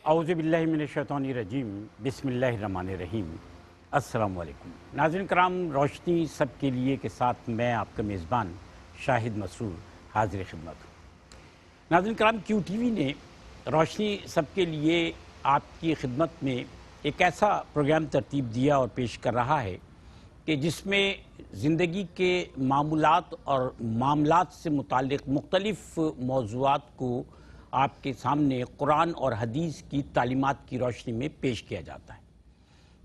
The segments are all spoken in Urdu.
اعوذ باللہ من الشیطان الرجیم بسم اللہ الرحمن الرحیم السلام علیکم ناظرین کرام، روشنی سب کے لیے کے ساتھ میں آپ کا میزبان شاہد مسرور حاضر خدمت ہوں۔ ناظرین کرام، کیو ٹی وی نے روشنی سب کے لیے آپ کی خدمت میں ایک ایسا پروگرام ترتیب دیا اور پیش کر رہا ہے کہ جس میں زندگی کے معمولات اور معاملات سے متعلق مختلف موضوعات کو آپ کے سامنے قرآن اور حدیث کی تعلیمات کی روشنی میں پیش کیا جاتا ہے،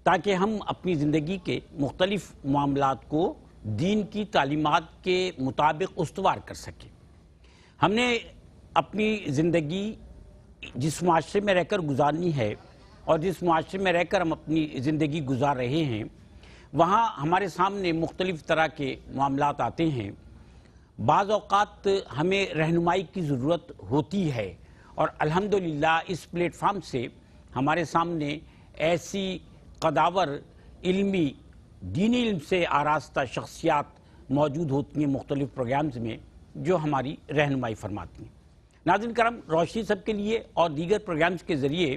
تاکہ ہم اپنی زندگی کے مختلف معاملات کو دین کی تعلیمات کے مطابق استوار کر سکیں۔ ہم نے اپنی زندگی جس معاشرے میں رہ کر گزارنی ہے اور جس معاشرے میں رہ کر ہم اپنی زندگی گزار رہے ہیں، وہاں ہمارے سامنے مختلف طرح کے معاملات آتے ہیں۔ بعض اوقات ہمیں رہنمائی کی ضرورت ہوتی ہے اور الحمدللہ اس پلیٹ فارم سے ہمارے سامنے ایسی قداور علمی دینی علم سے آراستہ شخصیات موجود ہوتی ہیں مختلف پروگرامز میں، جو ہماری رہنمائی فرماتی ہیں۔ ناظرین کرام، روشنی سب کے لیے اور دیگر پروگرامز کے ذریعے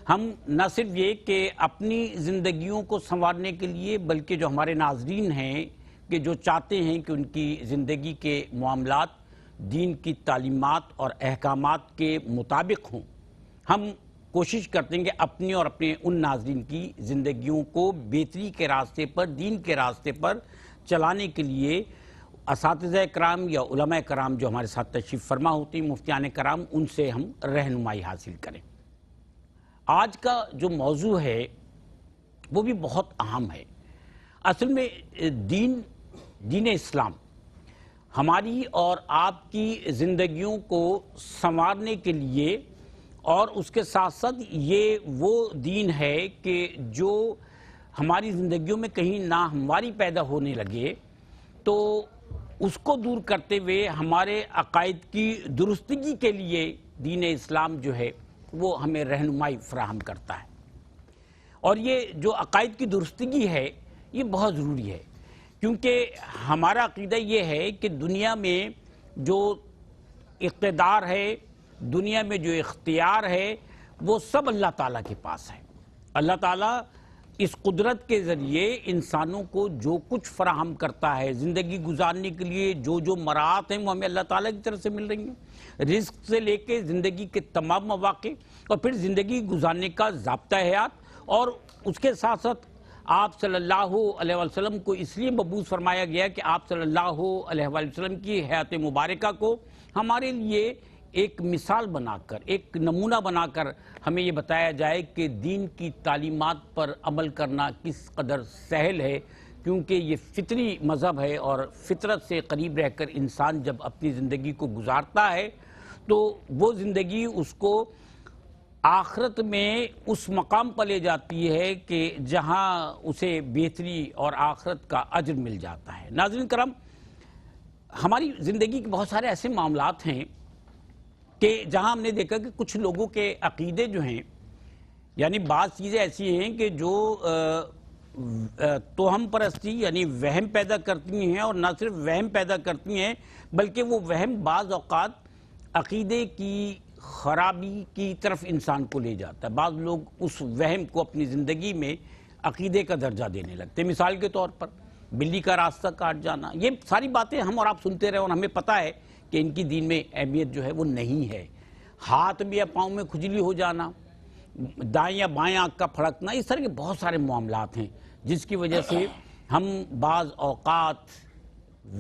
ہم نہ صرف یہ کہ اپنی زندگیوں کو سنوارنے کے لیے، بلکہ جو ہمارے ناظرین ہیں کہ جو چاہتے ہیں کہ ان کی زندگی کے معاملات دین کی تعلیمات اور احکامات کے مطابق ہوں، ہم کوشش کرتے ہیں کہ اپنی اور اپنے ان ناظرین کی زندگیوں کو بہتری کے راستے پر، دین کے راستے پر چلانے کے لیے اساتذہ کرام یا علماء کرام جو ہمارے ساتھ تشریف فرما ہوتی ہیں، مفتیان کرام، ان سے ہم رہنمائی حاصل کریں۔ آج کا جو موضوع ہے وہ بھی بہت اہم ہے۔ اصل میں دین اسلام ہماری اور آپ کی زندگیوں کو سنوارنے کے لیے، اور اس کے ساتھ ساتھ یہ وہ دین ہے کہ جو ہماری زندگیوں میں کہیں ناہمواری پیدا ہونے لگے تو اس کو دور کرتے ہوئے ہمارے عقائد کی درستگی کے لیے دین اسلام جو ہے وہ ہمیں رہنمائی فراہم کرتا ہے۔ اور یہ جو عقائد کی درستگی ہے یہ بہت ضروری ہے، کیونکہ ہمارا عقیدہ یہ ہے کہ دنیا میں جو اقتدار ہے، دنیا میں جو اختیار ہے، وہ سب اللہ تعالیٰ کے پاس ہے۔ اللہ تعالیٰ اس قدرت کے ذریعے انسانوں کو جو کچھ فراہم کرتا ہے زندگی گزارنے کے لیے، جو مراعات ہیں وہ ہمیں اللہ تعالیٰ کی طرف سے مل رہی ہیں، رزق سے لے کے زندگی کے تمام مواقع، اور پھر زندگی گزارنے کا ضابطہ حیات، اور اس کے ساتھ ساتھ آپ صلی اللہ علیہ وسلم کو اس لیے مبعوث فرمایا گیا کہ آپ صلی اللہ علیہ وسلم کی حیات مبارکہ کو ہمارے لیے ایک مثال بنا کر، ایک نمونہ بنا کر ہمیں یہ بتایا جائے کہ دین کی تعلیمات پر عمل کرنا کس قدر سہل ہے، کیونکہ یہ فطری مذہب ہے، اور فطرت سے قریب رہ کر انسان جب اپنی زندگی کو گزارتا ہے تو وہ زندگی اس کو آخرت میں اس مقام پر لے جاتی ہے کہ جہاں اسے بہتری اور آخرت کا اجر مل جاتا ہے۔ ناظرین کرام، ہماری زندگی کے بہت سارے ایسے معاملات ہیں کہ جہاں ہم نے دیکھا کہ کچھ لوگوں کے عقیدے جو ہیں، یعنی بعض چیزیں ایسی ہیں کہ جو توہم پرستی یعنی وہم پیدا کرتی ہیں، اور نہ صرف وہم پیدا کرتی ہیں بلکہ وہ وہم بعض اوقات عقیدے کی خرابی کی طرف انسان کو لے جاتا ہے۔ بعض لوگ اس وہم کو اپنی زندگی میں عقیدے کا درجہ دینے لگتے ہیں۔ مثال کے طور پر بلی کا راستہ کاٹ جانا، یہ ساری باتیں ہم اور آپ سنتے رہے اور ہمیں پتہ ہے کہ ان کی دین میں اہمیت جو ہے وہ نہیں ہے۔ ہاتھ میں یا پاؤں میں کھجلی ہو جانا، دائیں یا بائیں آنکھ کا پھڑکنا، اس طرح کے بہت سارے معاملات ہیں جس کی وجہ سے ہم بعض اوقات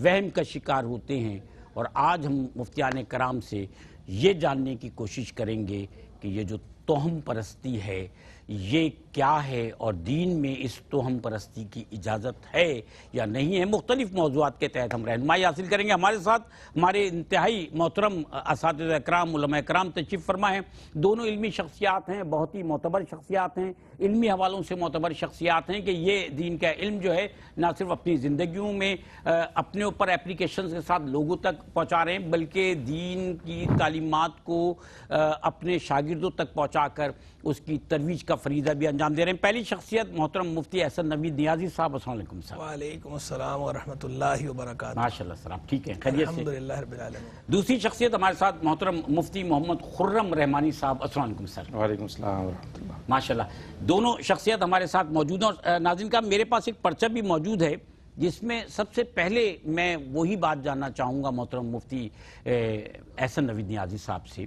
وہم کا شکار ہوتے ہیں۔ اور آج ہم مفتیان کرام سے یہ جاننے کی کوشش کریں گے کہ یہ جو توہم پرستی ہے یہ کیا ہے، اور دین میں اس توہم پرستی کی اجازت ہے یا نہیں ہے۔ مختلف موضوعات کے تحت ہم رہنمائی حاصل کریں گے۔ ہمارے ساتھ ہمارے انتہائی محترم اساتذہ کرام، علماء کرام تشریف فرما ہیں۔ دونوں علمی شخصیات ہیں، بہت ہی معتبر شخصیات ہیں، علمی حوالوں سے معتبر شخصیات ہیں کہ یہ دین کا علم جو ہے نہ صرف اپنی زندگیوں میں اپنے اوپر اپلیکیشنز کے ساتھ لوگوں تک پہنچا رہے ہیں، بلکہ دین کی تعلیمات کو اپنے شاگردوں تک پہنچا پہنچا کر اس کی ترویج کا فریضہ بھی انجام دے رہے ہیں۔ پہلی شخصیت محترم مفتی احسن نوید نیازی صاحب، السلام علیکم صاحب۔ وعلیکم السلام ورحمۃ اللہ وبرکاتہ۔ ماشاءاللہ صاحب، ٹھیک ہے، خیریت سے؟ الحمدللہ رب العالمین۔ دوسری شخصیت ہمارے ساتھ محترم مفتی محمد خرم رحمانی صاحب، السلام علیکم سر۔ وعلیکم السلام ورحمۃ اللہ۔ ماشاءاللہ، دونوں شخصیت ہمارے ساتھ موجود ہیں۔ اور ناظرین کا میرے پاس ایک پرچہ بھی موجود ہے جس میں سب سے پہلے میں وہی بات جاننا چاہوں گا محترم مفتی احسن نوید نیازی صاحب سے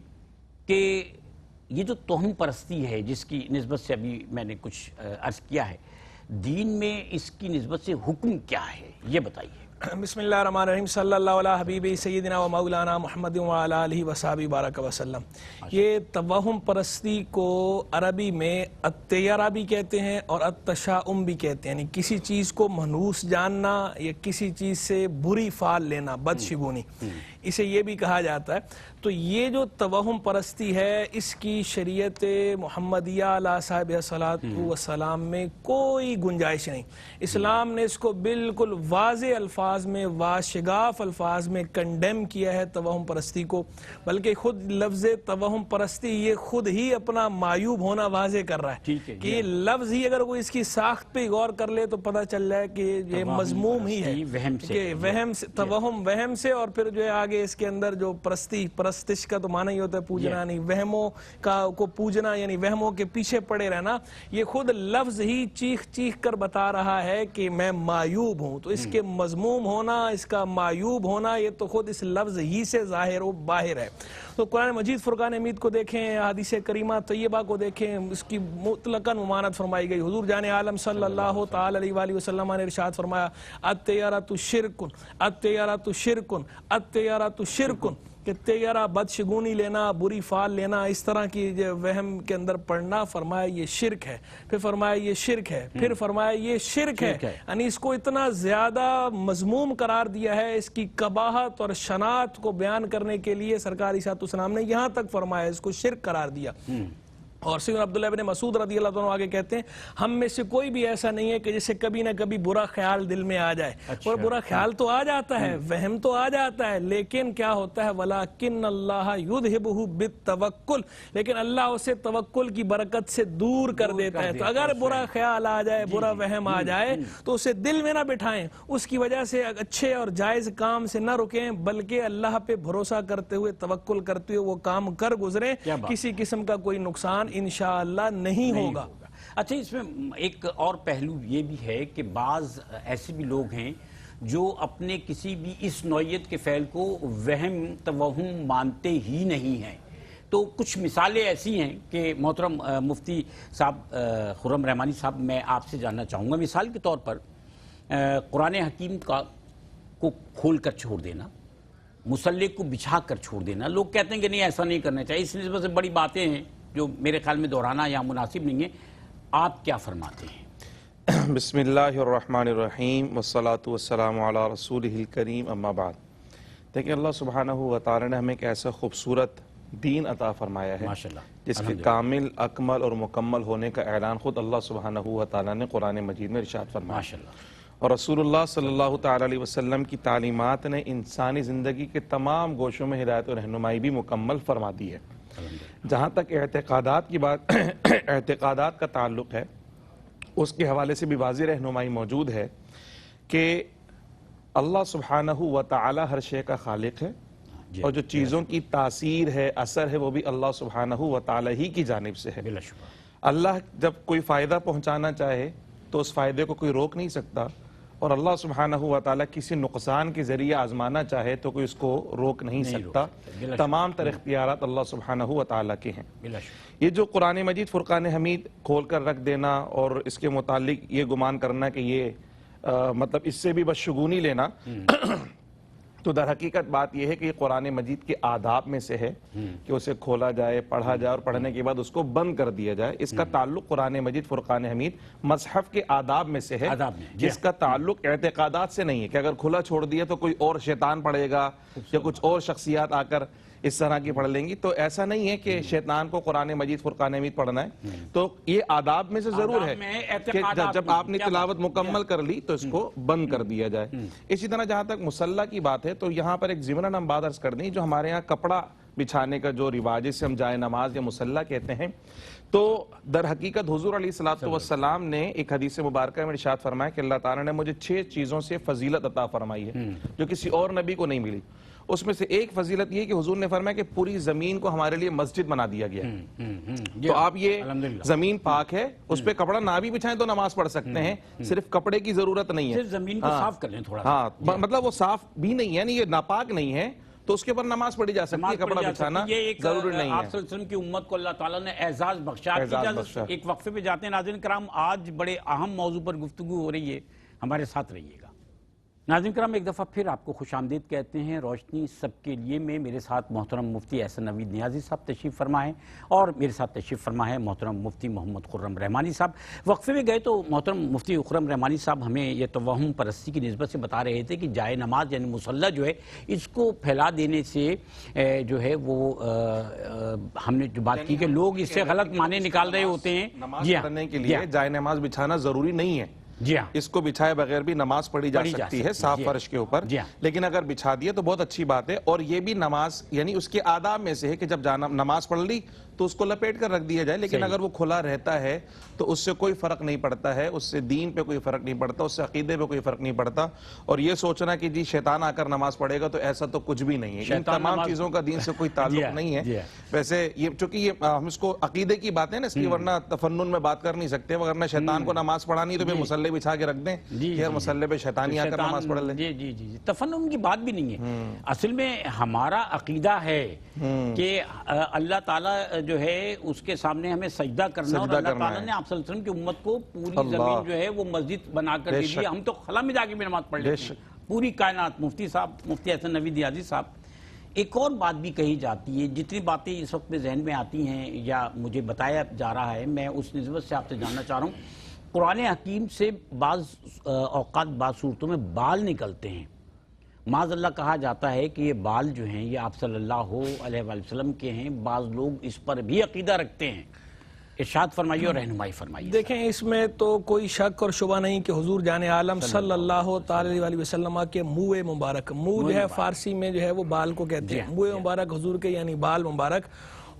کہ یہ جو توہم پرستی ہے جس کی نسبت سے ابھی میں نے کچھ عرض کیا ہے، دین میں اس کی نسبت سے حکم کیا ہے، یہ بتائیے۔ بسم اللہ الرحمن الرحیم، صلی اللہ علیہ حبیبی سیدنا و مولانا محمد وعلی آلہ وصحبہ بارک وسلم۔ یہ توہم پرستی کو عربی میں التیرہ بھی کہتے ہیں اور التشاؤم بھی کہتے ہیں، یعنی کسی چیز کو منحوس جاننا یا کسی چیز سے بری فال لینا، بدشگونی، اسے یہ بھی کہا جاتا ہے۔ تو یہ جو توہم پرستی ہے اس کی شریعت محمدیہ علیہ صاحب صلاۃ والسلام میں کوئی گنجائش نہیں۔ اسلام نے اس کو بالکل واضح الفاظ میں، واشگاف الفاظ میں کنڈیم کیا ہے توہم پرستی کو، بلکہ خود لفظ توہم پرستی یہ خود ہی اپنا معیوب ہونا واضح کر رہا ہے کہ یہ لفظ ہی اگر کوئی اس کی ساخت پہ غور کر لے تو پتہ چل جائے کہ یہ مذموم ہی ہے، کہ وہم سے، توہم وہم سے، اور پھر جو ہے آگے اس کے اندر جو پرستش کا تو معنی ہی ہوتا ہے پوجنا، نہیں وہموں کو پوجنا، یعنی وہموں کے پیچھے پڑے رہنا۔ یہ خود لفظ ہی چیخ چیخ کر بتا رہا ہے کہ میں معیوب ہوں، تو اس کے مذموم ہونا، اس کا معیوب ہونا، یہ تو خود اس لفظ ہی سے ظاہر و باہر ہے۔ تو قرآن مجید فرقان حمید کو دیکھیں، حدیث کریمہ طیبہ کو دیکھیں، اس کی مطلقاً ممانعت فرمائی گئی۔ حضور جان عالم صلی اللہ تعالی علیہ وآلہ وسلم نے ارشاد فرمایا الطیرۃ شرکن، الطیرۃ شرکن، الطیرۃ شرکن، کہ طیرہ بدشگونی لینا، بری فال لینا، اس طرح کی وہم کے اندر پڑنا، فرمایا یہ شرک ہے، پھر فرمایا یہ شرک ہے، پھر فرمایا یہ شرک ہے۔ یعنی اس کو اتنا زیادہ مذموم قرار دیا ہے، اس کی قباحت اور شناعت کو بیان کرنے کے لیے سرکار عیسیٰ السلام نے یہاں تک فرمایا، اس کو شرک قرار دیا۔ اور سیدنا عبداللہ بن مسعود رضی اللہ عنہ آگے کہتے ہیں ہم میں سے کوئی بھی ایسا نہیں ہے کہ جسے کبھی نہ کبھی برا خیال دل میں آ جائے، اور برا خیال تو آ جاتا ہے، وہم تو آ جاتا ہے، لیکن کیا ہوتا ہے وَلَكِنَّ اللَّهَ يُذْهِبُهُ بِالتَّوَكُّلِ، لیکن اللہ اسے توکل کی برکت سے دور کر دیتا ہے۔ تو اگر برا خیال آ جائے، برا وہم آ جائے تو اسے دل میں نہ بٹھائیں، اس کی وجہ سے اچھے اور جائز کام سے نہ رکیں، بلکہ اللہ پہ بھروسہ کرتے ہوئے، توکل کرتے ہوئے وہ کام کر گزریں، کسی قسم کا کوئی نقصان انشاءاللہ نہیں ہوگا۔ اچھا، اس میں ایک اور پہلو یہ بھی ہے کہ بعض ایسے بھی لوگ ہیں جو اپنے کسی بھی اس نوعیت کے فعل کو وہم توہم مانتے ہی نہیں ہیں۔ تو کچھ مثالیں ایسی ہیں کہ محترم مفتی صاحب خرم رحمانی صاحب، میں آپ سے جاننا چاہوں گا، مثال کے طور پر قرآن حکیم کو کھول کر چھوڑ دینا، مصلی کو بچھا کر چھوڑ دینا۔ لوگ کہتے ہیں کہ نہیں، ایسا نہیں کرنا چاہیے، اس نسبت سے بڑی باتیں ہیں جو میرے خیال میں دہرانا یا مناسب نہیں ہے۔ آپ کیا فرماتے ہیں؟ بسم اللہ الرحمن الرحیم والصلاة والسلام علی رسولہ الکریم، اما بعد۔ دیکھیں، اللہ سبحانہ و تعالی نے ہمیں ایک ایسا خوبصورت دین عطا فرمایا ہے جس کے کامل، اکمل اور مکمل ہونے کا اعلان خود اللہ سبحانہ و تعالی نے قرآن مجید میں ارشاد فرمایا، اور رسول اللہ صلی اللہ تعالی علیہ وسلم کی تعلیمات نے انسانی زندگی کے تمام گوشوں میں ہدایت و رہنمائی بھی مکمل فرما دی ہے۔ جہاں تک اعتقادات کی بات، اعتقادات کا تعلق ہے، اس کے حوالے سے بھی واضح رہنمائی موجود ہے کہ اللہ سبحانہ و تعالی ہر شے کا خالق ہے، اور جو چیزوں کی تاثیر ہے، اثر ہے، وہ بھی اللہ سبحانہ و تعالی ہی کی جانب سے ہے۔ اللہ جب کوئی فائدہ پہنچانا چاہے تو اس فائدے کو کوئی روک نہیں سکتا، اور اللہ سبحانہ و تعالی کسی نقصان کے ذریعے آزمانا چاہے تو کوئی اس کو روک نہیں سکتا۔ تمام تر اختیارات اللہ سبحانہ و تعالی کے ہیں۔ یہ جو قرآن مجید فرقان حمید کھول کر رکھ دینا اور اس کے متعلق یہ گمان کرنا کہ یہ مطلب اس سے بھی بدشگونی لینا، تو در حقیقت بات یہ ہے کہ یہ قرآن مجید کے آداب میں سے ہے کہ اسے کھولا جائے، پڑھا جائے، اور پڑھنے کے بعد اس کو بند کر دیا جائے۔ اس کا تعلق قرآن مجید فرقان حمید مصحف کے آداب میں سے ہے، جس کا تعلق اعتقادات سے نہیں ہے کہ اگر کھلا چھوڑ دیا تو کوئی اور شیطان پڑھے گا یا کچھ اور شخصیات آ کر اس طرح کی پڑھ لیں گی۔ تو ایسا نہیں ہے کہ شیطان کو قرآن مجید فرقان حمید پڑھنا ہے، تو یہ آداب میں سے ضرور ہے کہ جب آپ نے تلاوت مکمل کر لی تو اس کو بند کر دیا جائے۔ اسی طرح جہاں تک مصلی کی بات ہے تو یہاں پر ایک ضمناً ہم بات عرض کر دیں، جو ہمارے ہاں کپڑا بچھانے کا جو رواج ہے، جسے ہم جائے نماز یا مصلی کہتے ہیں، تو در حقیقت حضور علیہ الصلوۃ والسلام نے ایک حدیث مبارکہ میں ارشاد فرمایا کہ اللہ تعالیٰ نے مجھے 6 چیزوں سے فضیلت عطا فرمائی ہے جو کسی اور نبی کو نہیں ملی۔ اس میں سے ایک فضیلت یہ کہ حضور نے فرمایا کہ پوری زمین کو ہمارے لیے مسجد بنا دیا گیا ہے۔ تو آپ یہ زمین پاک ہے، اس پہ کپڑا نہ بھی بچھائیں تو نماز پڑھ سکتے ہیں، صرف کپڑے کی ضرورت نہیں ہے، صرف زمین کو صاف کر لیں تھوڑا سا۔ ہاں، مطلب وہ صاف بھی نہیں ہے، یعنی یہ ناپاک نہیں ہے تو اس کے اوپر نماز پڑھی جا سکتی ہے، کپڑا بچھانا ضروری نہیں ہے۔ آپ صلی اللہ علیہ وسلم کی امت کو اللہ تعالیٰ نے اعزاز بخشا۔ ایک وقفے پہ جاتے ہیں ناظرین کرام، آج بڑے اہم موضوع پر گفتگو ہو رہی ہے، ہمارے ساتھ رہیے گا۔ ناظرین کرام، ایک دفعہ پھر آپ کو خوش آمدید کہتے ہیں روشنی سب کے لیے میں۔ میرے ساتھ محترم مفتی احسن نوید نیازی صاحب تشریف فرما ہے اور میرے ساتھ تشریف فرما ہے محترم مفتی محمد خرم رحمانی صاحب۔ وقفے میں گئے تو محترم مفتی خرم رحمانی صاحب ہمیں یہ توہم پرستی کی نسبت سے بتا رہے تھے کہ جائے نماز یعنی مصلی جو ہے اس کو پھیلا دینے سے جو ہے وہ ہم نے جو بات کی کہ لوگ اس سے غلط معنی نکال رہے ہوتے ہیں۔ نماز پڑھنے کے لیے جائے نماز بچھانا ضروری نہیں ہے، جی ہاں، اس کو بچھائے بغیر بھی نماز پڑھی جا سکتی ہے صاف فرش کے اوپر، لیکن اگر بچھا دیے تو بہت اچھی بات ہے۔ اور یہ بھی نماز یعنی اس کے آداب میں سے ہے کہ جب نماز پڑھ لی تو اس کو لپیٹ کر رکھ دیا جائے، لیکن اگر وہ کھلا رہتا ہے تو اس سے کوئی فرق نہیں پڑتا ہے، اس سے دین پہ کوئی فرق نہیں پڑتا، اس سے عقیدے پہ کوئی فرق نہیں پڑتا۔ اور یہ سوچنا کہ جی شیطان آ کر نماز پڑھے گا تو ایسا تو کچھ بھی نہیں ہے، ان تمام چیزوں کا دین سے کوئی تعلق نہیں ہے۔ ویسے یہ چونکہ یہ ہم اس کو عقیدے کی بات ہے نا، اس کی ورنہ تفنن میں بات کر نہیں سکتے، ورنہ شیطان کو نماز پڑھانی تو پھر مصلی بچھا کے رکھ دیں، پھر مصلی پہ شیطانی آ کر نماز پڑھ لیں۔ جی جی جی، تفنن کی بات بھی نہیں ہے، اصل میں ہمارا عقیدہ ہے کہ اللہ تعالیٰ جو ہے اس کے سامنے ہمیں سجدہ کرنا، اور اللہ تعالیٰ نے آپ صلی اللہ علیہ وسلم کی امت کو پوری زمین جو ہے وہ مسجد بنا کر دے دی، ہم تو خلا میں جا کے بھی نماز پڑھ لیتے ہیں پوری کائنات۔ مفتی صاحب، مفتی احسن نوید نیازی صاحب، ایک اور بات بھی کہی جاتی ہے، جتنی باتیں اس وقت میں ذہن میں آتی ہیں یا مجھے بتایا جا رہا ہے، میں اس نسبت سے آپ سے جاننا چاہ رہا ہوں، قرآن حکیم سے بعض اوقات بعض صورتوں میں بال نکلتے ہیں، معاذ اللہ کہا جاتا ہے کہ یہ بال جو ہیں یہ آپ صلی اللہ علیہ وسلم کے ہیں، بعض لوگ اس پر بھی عقیدہ رکھتے ہیں، ارشاد فرمائیے اور رہنمائی فرمائیے۔ دیکھیں، اس میں تو کوئی شک اور شبہ نہیں کہ حضور جان عالم صلی اللہ تعالی علیہ وسلم کے منہ مبارک، منہ جو ہے فارسی میں جو ہے وہ بال کو کہتے ہیں، منہ مبارک حضور کے یعنی بال مبارک،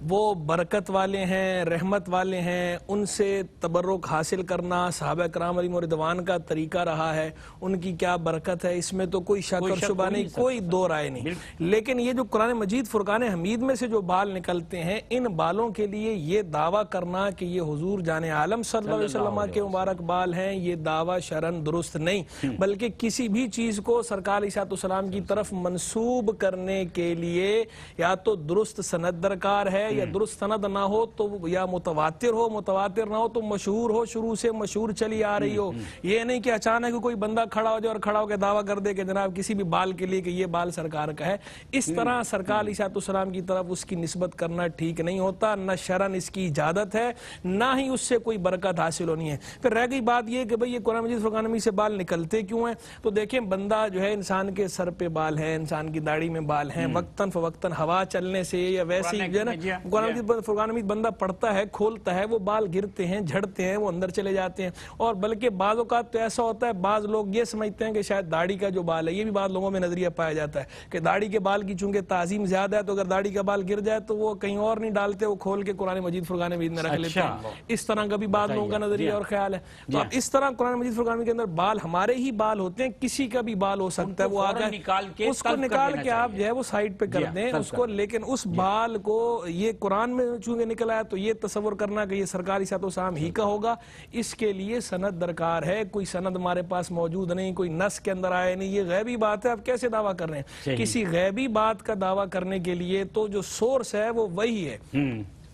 وہ برکت والے ہیں، رحمت والے ہیں، ان سے تبرک حاصل کرنا صحابہ کرام علیہ رضوان کا طریقہ رہا ہے، ان کی کیا برکت ہے، اس میں تو کوئی شک اور شبہ نہیں، کوئی دو رائے نہیں۔ لیکن یہ جو قرآن مجید فرقان حمید میں سے جو بال نکلتے ہیں، ان بالوں کے لیے یہ دعویٰ کرنا کہ یہ حضور جان عالم صلی اللہ علیہ وسلم کے مبارک بال ہیں، یہ دعویٰ شرعاً درست نہیں، بلکہ کسی بھی چیز کو سرکار علیہ السلام کی طرف منسوب کرنے کے لیے یا تو درست سند درکار ہے، یا درست سند نہ ہو تو یا متواتر ہو، متواتر نہ ہو تو مشہور ہو، شروع سے مشہور چلی آ رہی ہو۔ یہ نہیں کہ اچانک کوئی بندہ کھڑا ہو جائے اور کھڑا ہو کے دعویٰ کر دے کہ جناب کسی بھی بال کے لیے کہ یہ بال سرکار کا ہے، اس طرح سرکار علیہ السلام کی طرف اس کی نسبت کرنا ٹھیک نہیں ہوتا، نہ شرعاً اس کی اجازت ہے، نہ ہی اس سے کوئی برکت حاصل ہونی ہے۔ پھر رہ گئی بات یہ کہ بھئی یہ قرآن مجید فرقان حمید سے بال نکلتے کیوں ہیں، تو دیکھیں بندہ جو ہے انسان کے سر پہ بال ہیں، انسان کی داڑھی میں بال ہیں، وقتاً فوقتاً ہوا چلنے سے یا ویسے ہی جو ہے نا قرآن مجید فرقان حمید بندہ پڑھتا ہے، کھولتا ہے، وہ بال گرتے ہیں، جھڑتے ہیں، وہ اندر چلے جاتے ہیں۔ اور بلکہ بعض اوقات تو ایسا ہوتا ہے، بعض لوگ یہ سمجھتے ہیں کہ شاید داڑھی کا جو بال ہے، یہ بھی بعض لوگوں میں نظریہ پایا جاتا ہے کہ داڑھی کے بال کی چونکہ تعظیم زیادہ ہے تو اگر داڑھی کا بال گر جائے تو وہ کہیں اور نہیں ڈالتے، وہ کھول کے قرآن مجید فرقان حمید میں رکھ لیتے ہیں۔ اس طرح کا بھی بعض لوگوں کا نظریہ اور خیال ہے۔ تو اب اس طرح قرآن مجید فرقان حمید کے اندر بال ہمارے ہی بال ہوتے ہیں، کسی کا بھی بال ہو سکتا ہے، وہ آگے اس کو نکال کے آپ جو ہے وہ سائڈ پہ کر دیں اس کو، لیکن اس بال کو یہ قرآن میں چونکہ نکلا ہے تو یہ تصور کرنا کہ یہ سرکاری صلی اللہ علیہ وسلم ہی کا ہوگا، اس کے لیے سند درکار ہے۔ کوئی سند ہمارے پاس موجود نہیں، کوئی نص کے اندر آئے نہیں، یہ غیبی بات ہے، آپ کیسے دعویٰ کر رہے ہیں؟ کسی غیبی بات کا دعویٰ کرنے کے لیے تو جو سورس ہے وہ وہی ہے،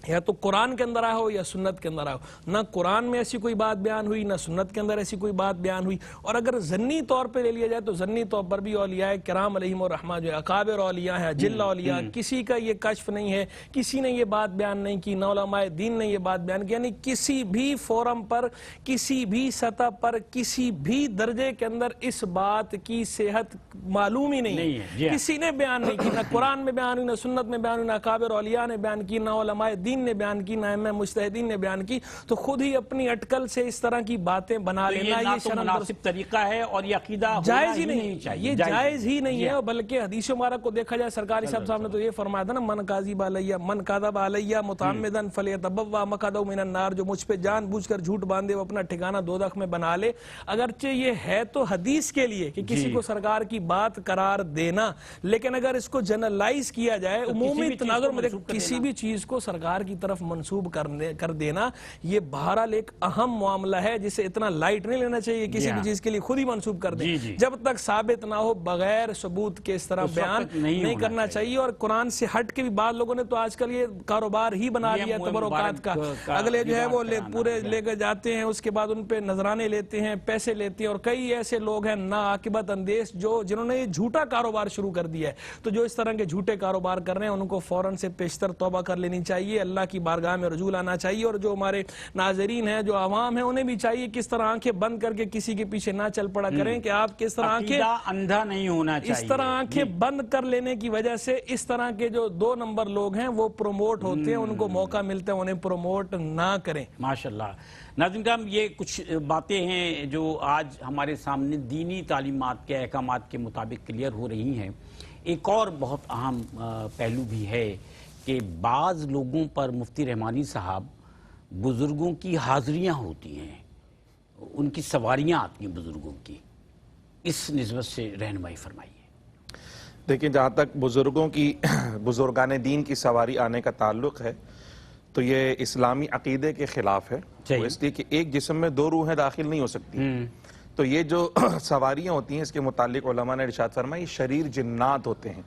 یا تو قرآن کے اندر آیا ہو یا سنت کے اندر آیا ہو۔ نہ قرآن میں ایسی کوئی بات بیان ہوئی، نہ سنت کے اندر ایسی کوئی بات بیان ہوئی۔ اور اگر ضمنی طور پہ لے لیا جائے تو ضمنی طور پر بھی اولیاء کرام علیہم الرحمہ جو اکابر اولیاء ہیں، اجل اولیاء، کسی کا یہ کشف نہیں ہے، کسی نے یہ بات بیان نہیں کی، نہ علماء دین نے یہ بات بیان کی، یعنی کسی بھی فورم پر، کسی بھی سطح پر، کسی بھی درجے کے اندر اس بات کی صحت معلوم ہی نہیں ہے، کسی نے بیان نہیں کی، نہ قرآن میں بیان ہوئی، نہ سنت میں بیان ہوئی، نہ اکابر اولیاء نے بیان کی، نہ علماء دین محدثین نے بیان کی، نہ ائمہ مجتہدین نے بیان کی، تو خود ہی اپنی اٹکل سے اس طرح کی باتیں بنا لینا یہ شرم مناسب طریقہ ہے اور یہ عقیدہ جائز ہی نہیں چاہیے، یہ جائز ہی نہیں ہے، بلکہ حدیث مبارک کو دیکھا جائے سرکاری صاحب نے تو یہ فرمایا تھا نا، من کاذب علیہ من کذب علیہ متعمدا فلیتبوأ مقعدہ من النار، جو مجھ پہ جان بوجھ کر جھوٹ باندھے وہ اپنا ٹھکانہ دوزخ میں بنا لے۔ اگرچہ یہ ہے تو حدیث کے لیے کہ کسی کو سرکار کی بات قرار دینا، لیکن اگر اس کو جنرلائز کیا جائے، عمومی تناظر میں کسی بھی چیز کو سرکار کی طرف منسوب کر دینا، یہ بہرحال ایک اہم معاملہ ہے جسے اتنا لائٹ نہیں لینا چاہیے، کسی بھی چیز کے لیے خود ہی منسوب کر دیں، جب تک ثابت نہ ہو بغیر ثبوت کے اس طرح بیان نہیں کرنا چاہیے۔ اور قرآن سے ہٹ کے بھی بعض لوگوں نے تو آج کل یہ کاروبار ہی بنا لیا تبرکات کا، اگلے جو ہے وہ پورے لے کے جاتے ہیں، اس کے بعد ان پہ نذرانے لیتے ہیں، پیسے لیتے ہیں، اور کئی ایسے لوگ ہیں نا عاقبت اندیش جنہوں نے یہ جھوٹا کاروبار شروع کر دیا ہے۔ تو جو اس طرح کے جھوٹے کاروبار کر رہے ہیں ان کو فوراً سے پیشتر توبہ کر لینی چاہیے، اللہ کی بارگاہ میں رجوع لانا چاہیے، اور جو ہمارے ناظرین ہیں، جو عوام ہیں، انہیں بھی چاہیے کس طرح آنکھیں بند کر کے کسی کے پیچھے نہ چل پڑا کریں کہ آپ کس طرح آنکھیں اندھا نہیں ہونا چاہیے، اس طرح آنکھیں بند کر لینے کی وجہ سے اس طرح کے جو 2 نمبر لوگ ہیں وہ پروموٹ ہوتے ہیں، ان کو موقع ملتا ہے، انہیں پروموٹ نہ کریں۔ ماشاءاللہ۔ ناظرین کرام، یہ کچھ باتیں ہیں جو آج ہمارے سامنے دینی تعلیمات کے احکامات کے مطابق کلیئر ہو رہی ہیں۔ ایک اور بہت اہم پہلو بھی ہے کہ بعض لوگوں پر مفتی رحمانی صاحب بزرگوں کی حاضریاں ہوتی ہیں، ان کی سواریاں آتی ہیں بزرگوں کی، اس نسبت سے رہنمائی فرمائیے۔ دیکھیں، جہاں تک بزرگوں کی بزرگان دین کی سواری آنے کا تعلق ہے تو یہ اسلامی عقیدے کے خلاف ہے، اس لیے کہ ایک جسم میں 2 روحیں داخل نہیں ہو سکتی۔ تو یہ جو سواریاں ہوتی ہیں اس کے متعلق علماء نے ارشاد فرمایا یہ شریر جنات ہوتے ہیں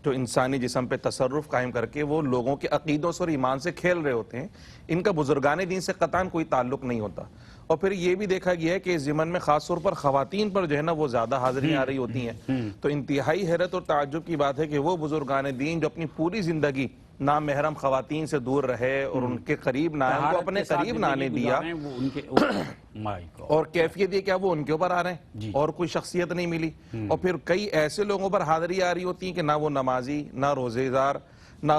جو انسانی جسم پہ تصرف قائم کر کے وہ لوگوں کے عقیدوں سے اور ایمان سے کھیل رہے ہوتے ہیں، ان کا بزرگان دین سے قطعاً کوئی تعلق نہیں ہوتا۔ اور پھر یہ بھی دیکھا گیا ہے کہ اس ضمن میں خاص طور پر خواتین پر جو ہے نا وہ زیادہ حاضریاں آ رہی ہوتی ہیں، تو انتہائی حیرت اور تعجب کی بات ہے کہ وہ بزرگان دین جو اپنی پوری زندگی نامحرم خواتین سے دور رہے اور ان کے قریب نہ آئے، ان کو اپنے قریب نہ آنے دیا، اور کیفیت یہ کیا وہ ان کے اوپر آ رہے ہیں اور کوئی شخصیت نہیں ملی۔ اور پھر کئی ایسے لوگوں پر حاضری آ رہی ہوتی ہیں کہ نہ وہ نمازی، نہ روزے دار، نہ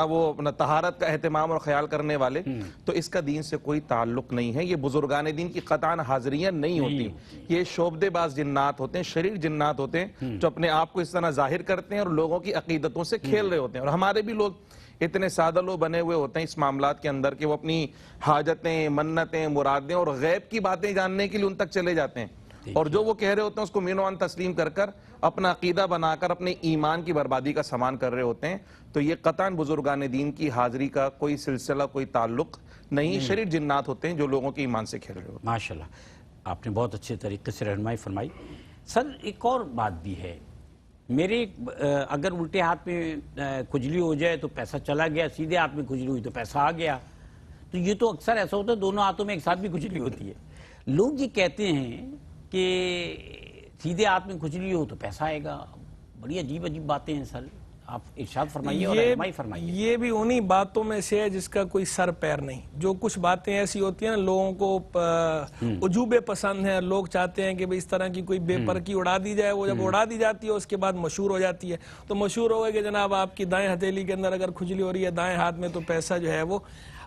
وہ طہارت کا اہتمام اور خیال کرنے والے، تو اس کا دین سے کوئی تعلق نہیں ہے۔ یہ بزرگان دین کی قطعاً حاضریاں نہیں ہوتی، یہ شعبدے باز جنات ہوتے ہیں، شریر جنات ہوتے ہیں جو اپنے آپ کو اس طرح ظاہر کرتے ہیں اور لوگوں کی عقیدتوں سے کھیل رہے ہوتے ہیں۔ اور ہمارے بھی لوگ اتنے سادہ لوگ بنے ہوئے ہوتے ہیں اس معاملات کے اندر کہ وہ اپنی حاجتیں، منتیں، مرادیں اور غیب کی باتیں جاننے کے لیے ان تک چلے جاتے ہیں، اور جو وہ کہہ رہے ہوتے ہیں اس کو مین و عن تسلیم کر کر اپنا عقیدہ بنا کر اپنے ایمان کی بربادی کا سامان کر رہے ہوتے ہیں۔ تو یہ قطعاً بزرگان دین کی حاضری کا کوئی سلسلہ، کوئی تعلق نہیں، شریر جنات ہوتے ہیں جو لوگوں کے ایمان سے کھیل رہے ہوتے ہیں۔ ماشاءاللہ، آپ نے بہت اچھے طریقے سے رہنمائی فرمائی۔ سر، ایک اور بات بھی ہے، میرے اگر الٹے ہاتھ میں کھجلی ہو جائے تو پیسہ چلا گیا، سیدھے ہاتھ میں کھجلی ہوئی تو پیسہ آ گیا، تو یہ تو اکثر ایسا ہوتا ہے دونوں ہاتھوں میں ایک ساتھ بھی کھجلی ہوتی ہے۔ لوگ یہ کہتے ہیں کہ سیدھے ہاتھ میں کھجلی ہو تو پیسہ آئے گا، بڑی عجیب عجیب باتیں ہیں سر، آپ ارشاد فرمائیے اور رہنمائی فرمائیے۔ یہ بھی انہی باتوں میں سے ہے جس کا کوئی سر پیر نہیں۔ جو کچھ باتیں ایسی ہوتی ہیں لوگوں کو عجوبے پسند ہیں، لوگ چاہتے ہیں کہ اس طرح کی کوئی بے پرکی اڑا دی جائے، وہ جب اڑا دی جاتی ہے اس کے بعد مشہور ہو جاتی ہے، تو مشہور ہوگا کہ جناب آپ کی دائیں ہتھیلی کے اندر اگر کھجلی ہو رہی ہے دائیں ہاتھ میں تو پیسہ جو ہے وہ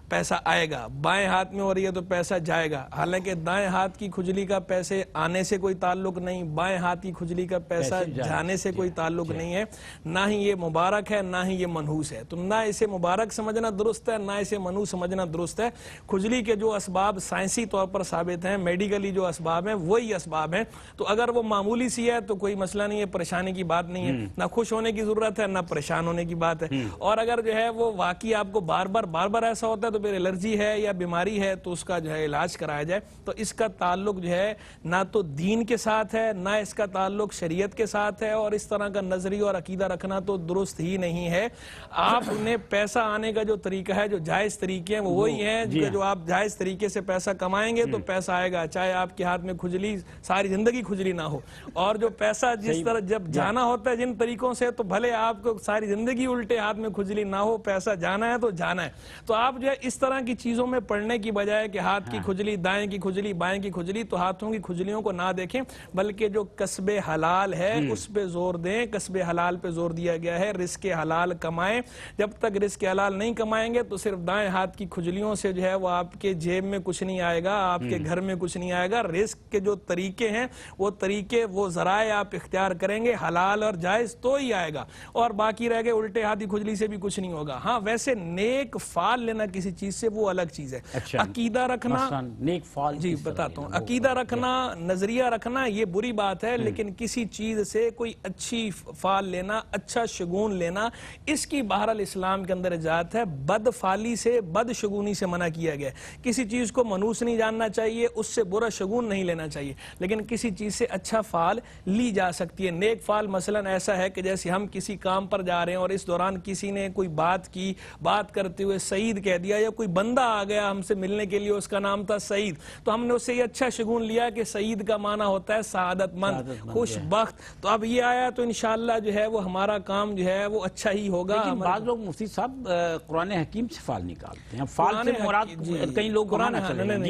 پیسہ آئے گا، بائیں ہاتھ میں ہو رہی ہے تو پیسہ جائے گا۔ حالانکہ دائیں ہاتھ کی کھجلی کا پیسے آنے سے کوئی تعلق نہیں، بائیں ہاتھ کی کھجلی کا پیسہ جانے سے کوئی تعلق نہیں ہے، نہ ہی یہ مبارک ہے نہ ہی یہ منحوس ہے۔ تو نہ اسے مبارک سمجھنا درست ہے نہ اسے منحوس سمجھنا درست ہے۔ کھجلی کے جو اسباب سائنسی طور پر ثابت ہیں، میڈیکلی جو اسباب ہیں وہی اسباب ہیں، تو اگر وہ معمولی سی ہے تو کوئی مسئلہ نہیں ہے، پریشانی کی بات نہیں ہے، نہ خوش ہونے کی ضرورت ہے نہ پریشان ہونے کی بات ہے۔ اور اگر جو ہے وہ واقعی آپ کو بار بار ایسا ہوتا ہے تو پھر الرجی ہے یا بیماری ہے تو اس کا جو ہے علاج کرایا جائے۔ تو اس کا تعلق جو ہے نہ تو دین کے ساتھ ہے نہ اس کا تعلق شریعت کے ساتھ ہے، اور اس طرح کا نظریہ اور عقیدہ رکھنا تو درست ہی نہیں ہے۔ آپ نے پیسہ آنے کا جو طریقہ ہے، جو جائز طریقے ہیں وہ وہی ہیں کہ جو آپ جائز طریقے سے پیسہ کمائیں گے تو پیسہ آئے گا، چاہے آپ کے ہاتھ میں کھجلی ساری زندگی کھجلی نہ ہو۔ اور جو پیسہ جس طرح جب جانا ہوتا ہے جن طریقوں سے، تو بھلے آپ کو ساری زندگی الٹے ہاتھ میں کھجلی نہ ہو، پیسہ جانا ہے تو جانا ہے۔ تو آپ جو ہے اس طرح کی چیزوں میں پڑھنے کی بجائے کہ ہاتھ کی کھجلی، دائیں کی کھجلی، بائیں کی کھجلی، تو ہاتھوں کی کھجلیوں کو نہ دیکھیں، بلکہ جو کسب حلال ہے اس پہ زور دیں۔ کسب حلال پہ زور دیا گیا ہے، رزق حلال کمائیں۔ جب تک رزق حلال نہیں کمائیں گے تو صرف دائیں ہاتھ کی کھجلیوں سے جو ہے وہ آپ کے جیب میں کچھ نہیں آئے گا، آپ کے گھر میں کچھ نہیں آئے گا۔ رزق کے جو طریقے ہیں وہ طریقے، وہ ذرائع آپ اختیار کریں گے حلال اور جائز تو ہی آئے گا، اور باقی رہ گئے الٹے ہاتھی کھجلی سے بھی کچھ نہیں ہوگا۔ ہاں ویسے نیک فعل لینا کسی چیز سے وہ الگ چیز ہے۔ عقیدہ رکھنا، نیک فعل، جی بتاتا ہوں، عقیدہ رکھنا، نظریہ رکھنا یہ بری بات ہے، لیکن کسی چیز سے کوئی اچھی فعل لینا، اچھا شگون لینا، اس کی بہرحال اسلام کے اندر اجازت ہے۔ بد فعلی سے، بد شگونی سے منع کیا گیا ہے۔ کسی چیز کو منحوس نہیں جاننا چاہیے، اس سے برا شگون نہیں لینا چاہیے، لیکن کسی چیز سے اچھا فعل لی جا سکتی ہے۔ نیک فعل مثلا ایسا ہے کہ جیسے ہم کسی کام پر جا رہے ہیں اور اس دوران کسی نے کوئی بات کی، بات کرتے ہوئے سعید کہہ دیا، یا کوئی بندہ آ گیا ہم سے ملنے کے لیے، اس کا نام تھا سعید، تو ہم نے اس سے یہ اچھا شگون لیا کہ سعید کا معنی ہوتا ہے سعادت مند، خوش بخت، تو اب یہ آیا تو انشاءاللہ جو ہے وہ ہمارا کام جو ہے وہ اچھا ہی ہوگا۔ لیکن بعض لوگ مفتی صاحب قرآن حکیم سے فعل نکالتے ہیں، فعل سے مراد کئی لوگ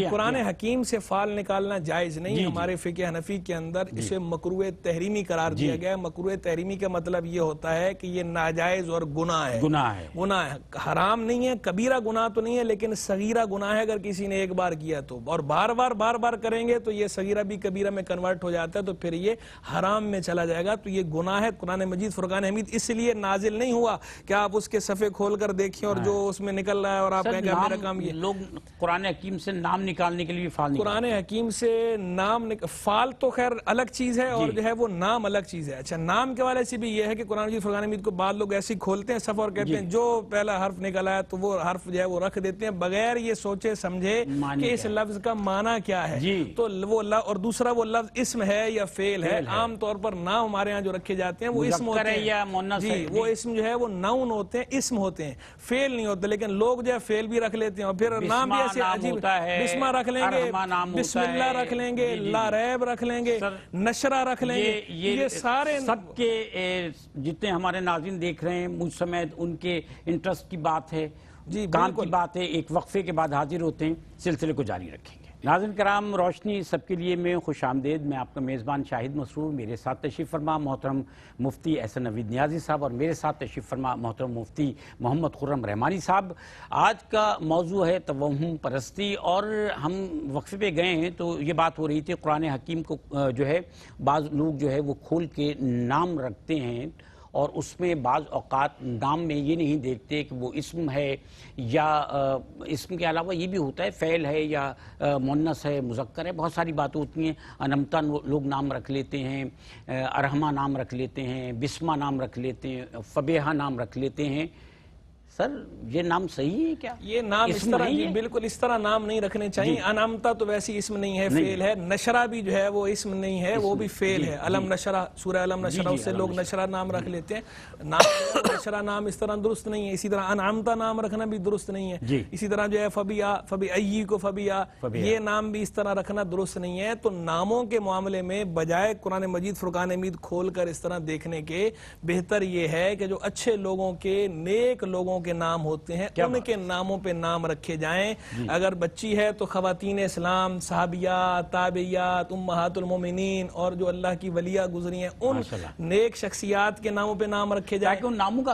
قرآن حکیم سے فعل نکالنا جائز نہیں۔ ہمارے فقہ حنفی کے اندر اسے مکروہ تحریمی قرار دیا گیا ہے۔ مکروہ تحریمی کا مطلب یہ ہوتا ہے کہ یہ ناجائز اور گناہ ہے، گناہ ہے، حرام نہیں ہے، کبیرہ گناہ تو نہیں ہے، لیکن صغیرہ گناہ ہے اگر کسی نے ایک بار کیا تو، اور بار بار کریں گے تو یہ صغیرہ بھی کبیرہ میں کنورٹ ہو جاتا ہے، تو پھر یہ حرام میں چلا جائے گا، تو یہ گناہ ہے۔ قرآن مجید فرقان حمید اس لیے نازل نہیں ہوا کہ آپ اس کے صفحے کھول کر دیکھیں اور جو اس میں نکل رہا ہے اور آپ کہیں کہ میرا کام یہ۔ لوگ قرآن حکیم سے نام نکالنے کے لیے فعل نکالتے ہیں۔ قرآن حکیم سے نام فعل تو خیر الگ چیز ہے، اور جو ہے وہ نام الگ چیز ہے۔ اچھا، نام کے والے سے بھی یہ ہے کہ قرآن مجید فرقان حمید کو بعض لوگ ایسے کھولتے ہیں صفحہ اور کہتے ہیں جو پہلا حرف نکلا ہے تو وہ حرف جو ہے وہ رکھ دیتے ہیں بغیر یہ سوچے سمجھے کہ اس لفظ کا معنی کیا ہے، تو وہ اور دوسرا وہ لفظ اسم ہے یا فعل ہے۔ عام طور پر نام ہمارے ہاں جو رکھے جاتے ہیں وہ اسم ہوتے ہیں، جی وہ اسم جو ہے وہ ناؤن ہوتے ہیں، اسم ہوتے ہیں، فعل نہیں ہوتے، لیکن لوگ جو ہے فعل بھی رکھ لیتے ہیں، اور پھر نام بھی ایسے عجیب، بسمہ رکھ لیں گے، بسم اللہ رکھ لیں گے، لا ریب رکھ لیں گے، نشرہ رکھ لیں گے، یہ سارے سب کے جتنے ہمارے ناظرین دیکھ رہے ہیں مجھ سمیت ان کے انٹرسٹ کی بات ہے، کام کی بات ہے۔ ایک وقفے کے بعد حاضر ہوتے ہیں، سلسلے کو جاری رکھیں گے۔ ناظرین کرام، روشنی سب کے لیے میں خوش آمدید، میں آپ کا میزبان شاہد مسرور، میرے ساتھ تشریف فرما محترم مفتی احسن نوید نیازی صاحب، اور میرے ساتھ تشریف فرما محترم مفتی محمد خرم رحمانی صاحب۔ آج کا موضوع ہے توہم پرستی، اور ہم وقفے پہ گئے ہیں تو یہ بات ہو رہی تھی قرآن حکیم کو جو ہے بعض لوگ جو ہے وہ کھول کے نام رکھتے ہیں، اور اس میں بعض اوقات نام میں یہ نہیں دیکھتے کہ وہ اسم ہے، یا اسم کے علاوہ یہ بھی ہوتا ہے فعل ہے یا مؤنث ہے، مذکر ہے، بہت ساری باتیں ہوتی ہیں۔ انمتا لوگ نام رکھ لیتے ہیں، ارحمہ نام رکھ لیتے ہیں، بسمہ نام رکھ لیتے ہیں، فبیہہ نام رکھ لیتے ہیں۔ سر یہ نام صحیح ہے کیا؟ یہ نام اس طرح بالکل اس طرح نام نہیں رکھنے چاہیے۔ انعمتا تو ویسی اسم نہیں ہے، فعل ہے۔ نشرہ بھی جو ہے وہ اسم نہیں ہے، وہ بھی فعل ہے۔ علم نشرہ، سورہ علم نشرہ، اس سے لوگ نشرہ نام رکھ لیتے ہیں۔ نشرہ نام اس طرح درست نہیں ہے، اسی طرح انعمتا نام رکھنا بھی درست نہیں ہے، اسی طرح جو ہے فبی کو فبیا، یہ نام بھی اس طرح رکھنا درست نہیں ہے۔ تو ناموں کے معاملے میں بجائے قرآن مجید فرقان حمید کھول کر اس طرح دیکھنے کے، بہتر یہ ہے کہ جو اچھے لوگوں کے، نیک لوگوں کے نام ہوتے ہیں ان کے ناموں پہ نام رکھے جائیں۔ اگر بچی ہے تو خواتین اسلام، صحابیات، تابعیات، امہات المومنین، اور جو اللہ کی ولیہ گزری ہیں ان نیک شخصیات کے ناموں پہ نام رکھے جائیں، ناموں کا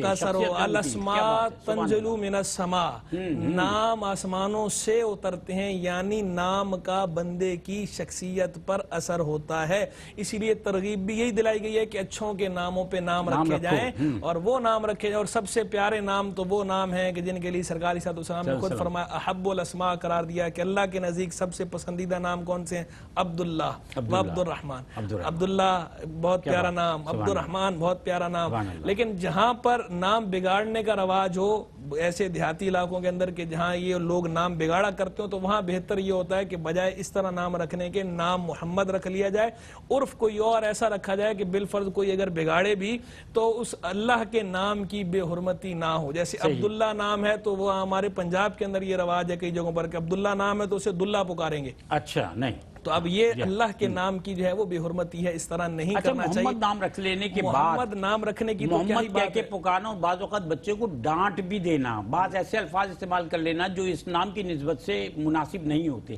اثر ہو۔ الاسماء تنزل من السماء، نام آسمانوں سے اترتے ہیں، یعنی نام کا بندے کی شخصیت پر اثر ہوتا ہے۔ اسی لیے ترغیب بھی یہی دلائی گئی ہے کہ اچھوں کے ناموں پہ نام رکھے جائیں، اور وہ نام رکھے جائیں، اور سب سے پیارے نام تو وہ نام ہیں کہ جن کے لیے سرکار صلی اللہ علیہ وسلم نے خود فرمایا احب الاسماء قرار دیا کہ اللہ کے نزدیک سب سے پسندیدہ نام کون سے ہیں؟ عبداللہ و عبد الرحمن۔ عبداللہ بہت پیارا نام، عبد الرحمن بہت پیارا نام۔ لیکن جہاں پر نام بگاڑنے کا رواج ہو، ایسے دیہاتی علاقوں کے اندر کہ جہاں یہ لوگ نام بگاڑا کرتے ہو، تو وہاں بہتر یہ ہوتا ہے کہ بجائے اس طرح نام رکھنے کے نام محمد رکھ لیا جائے، عرف کوئی اور ایسا رکھا جائے کہ بالفرض کوئی اگر بگاڑے بھی تو اس اللہ کے نام کی بے حرمتی نہ ہو۔ جیسے عبداللہ نام ہے تو وہ ہمارے پنجاب کے اندر یہ رواج ہے کئی جگہوں پر کہ عبداللہ نام ہے تو اسے دلہ پکاریں گے۔ اچھا، نہیں تو اب یہ اللہ کے نام کی جو ہے وہ بے حرمتی ہے، اس طرح نہیں کرنا چاہیے۔ محمد نام رکھ لینے کے بعد محمد نام رکھنے کی تو کیا ہی محمد کہہ بات کے ہے۔ پکارنا، اور بعض اوقات بچے کو ڈانٹ بھی دینا، بعض ایسے الفاظ استعمال کر لینا جو اس نام کی نسبت سے مناسب نہیں ہوتے،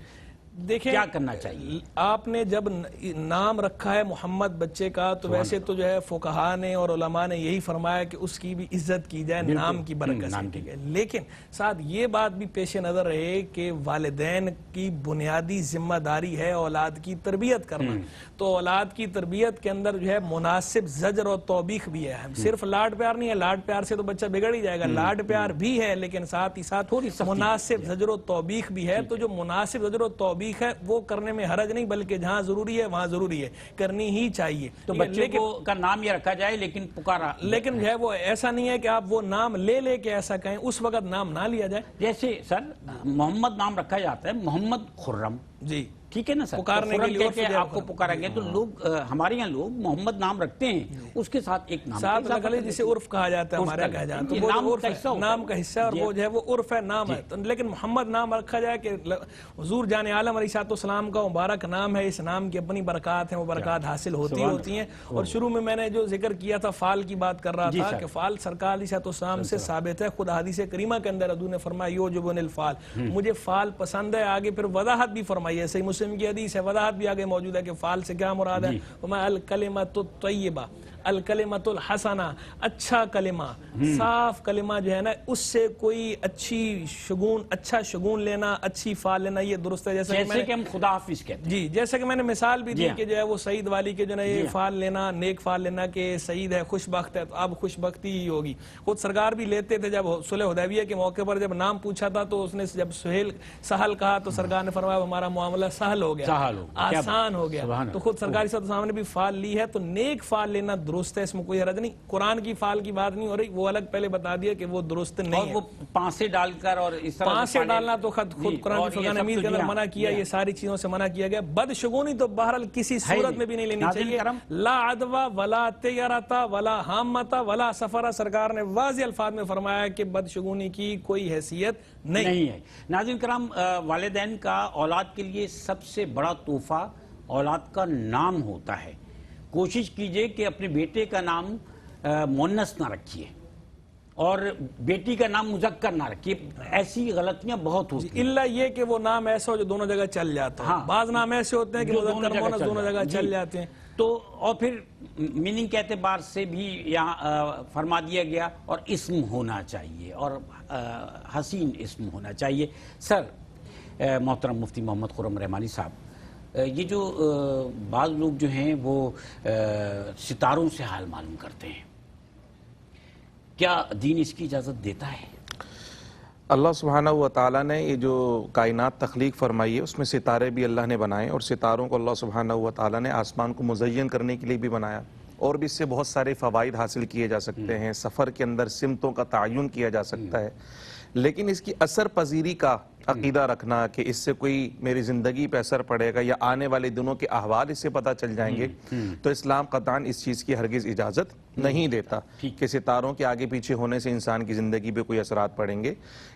دیکھیں کیا کرنا چاہیے؟ آپ نے جب نام رکھا ہے محمد بچے کا تو ویسے تو جو ہے فقہاء نے اور علماء نے یہی فرمایا کہ اس کی بھی عزت کی جائے نام کی برکت سے، لیکن ساتھ یہ بات بھی پیش نظر رہے کہ والدین کی بنیادی ذمہ داری ہے اولاد کی تربیت کرنا، تو اولاد کی تربیت کے اندر جو ہے مناسب زجر اور توبیخ بھی ہے، صرف لاڈ پیار نہیں ہے، لاڈ پیار سے تو بچہ بگڑ ہی جائے گا، لاڈ پیار بھی ہے لیکن ساتھ ہی ساتھ مناسب زجر و توبیخ بھی ہے، تو جو مناسب زجر و توبیخ ہے وہ کرنے میں حرج نہیں، بلکہ جہاں ضروری ہے وہاں ضروری ہے، کرنی ہی چاہیے۔ تو بچے کا نام یہ رکھا جائے لیکن پکارا، لیکن جو ہے وہ ایسا نہیں ہے کہ آپ وہ نام لے کے ایسا کہیں، اس وقت نام نہ لیا جائے۔ جیسے سر محمد نام رکھا جاتا ہے، محمد خرم، جی ٹھیک ہے نا سر، پکارنے کے لیے آپ کو پکاریں گے تو لوگ ہمارے یہاں لوگ محمد نام رکھتے ہیں، اس کے ساتھ ایک نام ساتھ لگا لے جسے عرف کہا جاتا ہے، ہمارے کہا جاتا ہے، تو وہ نام کا حصہ ہے اور وہ جو ہے وہ عرف ہے، نام ہے، لیکن محمد نام رکھا جائے کہ حضور جان عالم علیہ السلام کا مبارک نام ہے، اس نام کی اپنی برکات ہیں، وہ برکات حاصل ہوتی ہیں، اور شروع میں میں نے جو ذکر کیا تھا فال کی بات کر رہا تھا کہ فال سرکار علیہ السلام سے ثابت ہے، خود حدیث کریمہ کے اندر حضور نے فرمایا یوجبن الفال، مجھے فال پسند ہے، آگے پھر وضاحت بھی فرمائی ہے، صحیح مسلم کی حدیث ہے، وضاحت بھی آگے موجود ہے کہ فال سے کیا مراد ہے، فرمایا الکلمۃ الطیبہ، الکلمۃ الحسنہ، اچھا کلمہ، صاف کلمہ جو ہے نا، اس سے کوئی اچھا شگون لینا، اچھی فال لینا، یہ درست ہے، جیسے کہ ہم خدا حافظ کہتے ہیں، جی جیسے کہ میں نے مثال بھی دی کہ جو ہے وہ سعید والی کے جو ہے یہ فال لینا، نیک فال لینا کہ سعید ہے، خوش بخت ہے، تو اب خوش بختی ہی ہوگی۔ خود سرکار بھی لیتے تھے، جب صلح حدیبیہ کے موقع پر جب نام پوچھا تھا تو اس نے جب سہل کہا تو سرکار نے فرمایا ہمارا معاملہ سہل ہو گیا، آسان ہو گیا، تو خود سرکار صلی اللہ علیہ وسلم نے بھی فال لی ہے، تو نیک فال لینا درست ہے، اس میں کوئی حرج نہیں، قرآن کی فال کی بات نہیں ہو رہی، وہ الگ پہلے بتا دیا کہ وہ درست نہیں ہے، اور وہ پانسے ڈال کر اور اس طرح پانسے ڈالنا تو خود قرآن کی فرقان حمید کے اندر منع کیا، یہ ساری چیزوں سے منع کیا گیا۔ بدشگونی تو بہرحال کسی صورت میں بھی نہیں لینی چاہیے، لا عدوہ ولا طیرتا ولا حامتا ولا سفرہ، سرکار نے واضح الفاظ میں فرمایا کہ بدشگونی کی کوئی حیثیت نہیں ہے۔ ناظرین کرام، والدین کا اولاد کے لیے سب سے بڑا تحفہ اولاد کا نام ہوتا ہے۔ کوشش کیجئے کہ اپنے بیٹے کا نام مؤنث نہ رکھیے اور بیٹی کا نام مذکر نہ رکھیے، ایسی غلطیاں بہت ہوتی ہیں، اللہ یہ کہ وہ نام ایسا ہو جو دونوں جگہ چل جاتا ہے، بعض نام ایسے ہوتے ہیں کہ مذکر مؤنث دونوں جگہ چل جاتے ہیں، تو اور پھر میننگ کے اعتبار سے بھی یہاں فرما دیا گیا، اور اسم ہونا چاہیے اور حسین اسم ہونا چاہیے۔ سر محترم مفتی محمد خرم رحمانی صاحب، یہ جو بعض لوگ جو ہیں وہ ستاروں سے حال معلوم کرتے ہیں، کیا دین اس کی اجازت دیتا ہے؟ اللہ سبحانہ و تعالیٰ نے یہ جو کائنات تخلیق فرمائی ہے اس میں ستارے بھی اللہ نے بنائے، اور ستاروں کو اللہ سبحانہ و تعالیٰ نے آسمان کو مزین کرنے کے لیے بھی بنایا، اور بھی اس سے بہت سارے فوائد حاصل کیے جا سکتے ہیں، سفر کے اندر سمتوں کا تعین کیا جا سکتا ہے، لیکن اس کی اثر پذیری کا عقیدہ رکھنا کہ اس سے کوئی میری زندگی پہ اثر پڑے گا یا آنے والے دنوں کے احوال اس سے پتہ چل جائیں گے، تو اسلام قطعاً اس چیز کی ہرگز اجازت نہیں دیتا کہ ستاروں کے آگے پیچھے ہونے سے انسان کی زندگی پہ کوئی اثرات پڑیں گے،